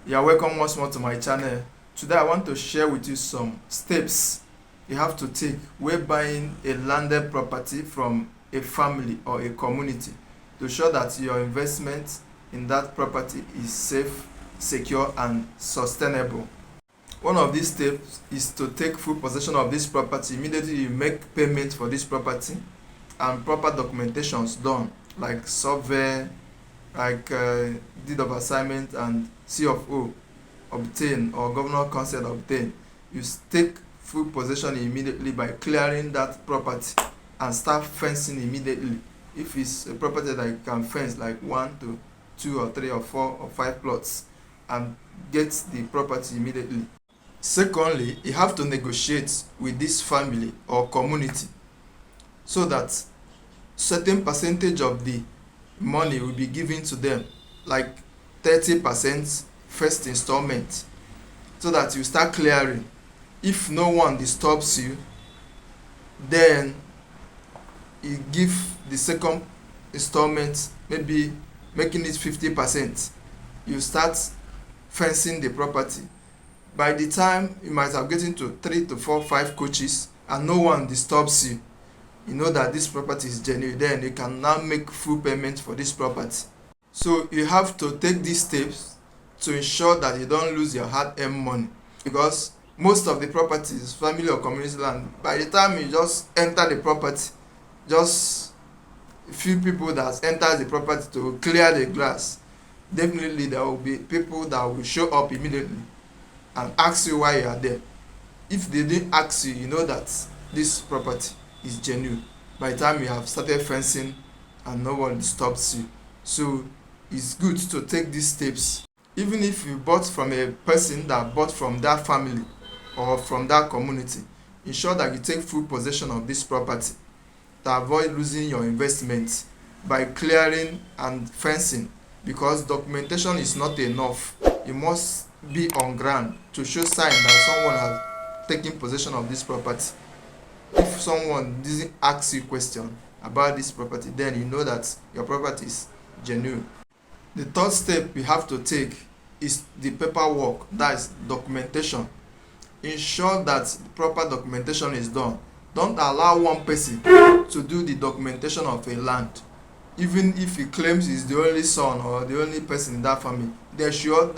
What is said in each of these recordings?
You are welcome once more to my channel. Today I want to share with you some steps you have to take when buying a landed property from a family or a community to ensure that your investment in that property is safe, secure and sustainable. One of these steps is to take full possession of this property. Immediately you make payment for this property and proper documentations done like survey, like deed of assignment and C of O obtain or governor consent obtain. You take full possession immediately by clearing that property and start fencing immediately. If it's a property that you can fence like 1 to 2 or 3 or 4 or 5 plots, and get the property immediately. Secondly, you have to negotiate with this family or community so that certain percentage of the money will be given to them, like 30% first installment, so that you start clearing. If no one disturbs you, then you give the second installment, maybe making it 50%. You start fencing the property. By the time you might have gotten to 3 to 4, 5 coaches and no one disturbs you, you know that this property is genuine. Then you can now make full payment for this property. So you have to take these steps to ensure that you don't lose your hard-earned money, because most of the properties, family or community land, by the time you just enter the property, just a few people that enter the property to clear the grass, definitely there will be people that will show up immediately and ask you why you are there. If they didn't ask you, you know that this property is genuine by the time you have started fencing and no one disturbs you. So it's good to take these steps. Even if you bought from a person that bought from that family or from that community, ensure that you take full possession of this property to avoid losing your investment by clearing and fencing, because documentation is not enough. You must be on ground to show sign that someone has taken possession of this property. If someone doesn't ask you question about this property, then you know that your property is genuine. The third step you have to take is the paperwork, that is documentation. Ensure that proper documentation is done. Don't allow one person to do the documentation of a land. Even if he claims he's the only son or the only person in that family, there should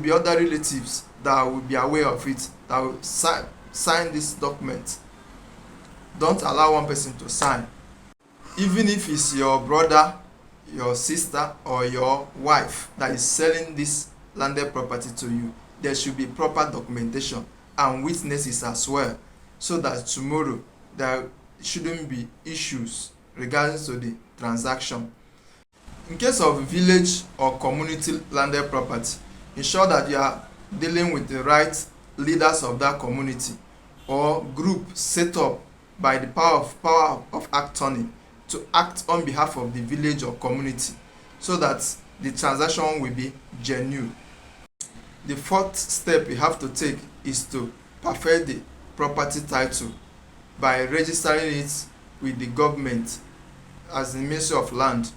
be other relatives that will be aware of it, that will sign this document. Don't allow one person to sign. Even if it's your brother, your sister or your wife that is selling this landed property to you, there should be proper documentation and witnesses as well, so that tomorrow there shouldn't be issues regarding to the transaction. In case of village or community landed property, ensure that you are dealing with the right leaders of that community or group set up by the power of attorney to act on behalf of the village or community, so that the transaction will be genuine. The fourth step you have to take is to perfect the property title by registering it with the government as the Ministry of Land.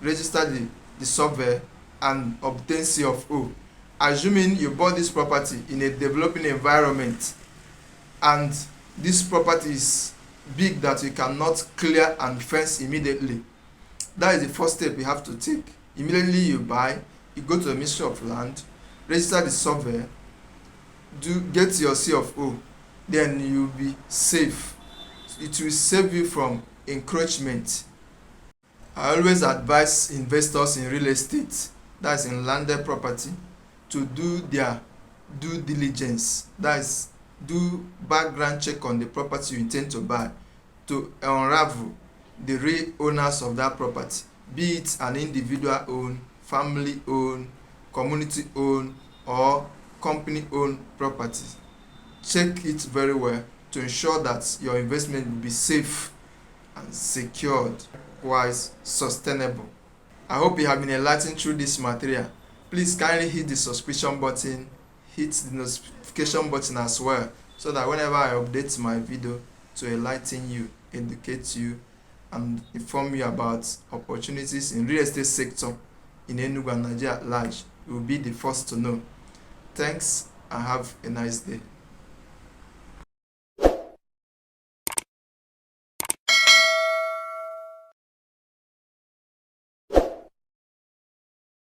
Register the survey and obtain C of O. Assuming you bought this property in a developing environment and this property is big that you cannot clear and fence immediately, that is the first step you have to take. Immediately you buy, you go to the Ministry of Land, register the survey, get your C of O, then you will be safe. It will save you from encroachment. I always advise investors in real estate, that is in landed property, to do their due diligence, that is do background check on the property you intend to buy, to unravel the real owners of that property, be it an individual owned, family owned, community owned or company owned property. Check it very well to ensure that your investment will be safe and secured, wise, sustainable. I hope you have been enlightened through this material. Please kindly hit the subscription button, hit the notification button as well, so that whenever I update my video, to enlighten you, educate you and inform you about opportunities in real estate sector in Enugu and Nigeria at large, you will be the first to know. Thanks and have a nice day.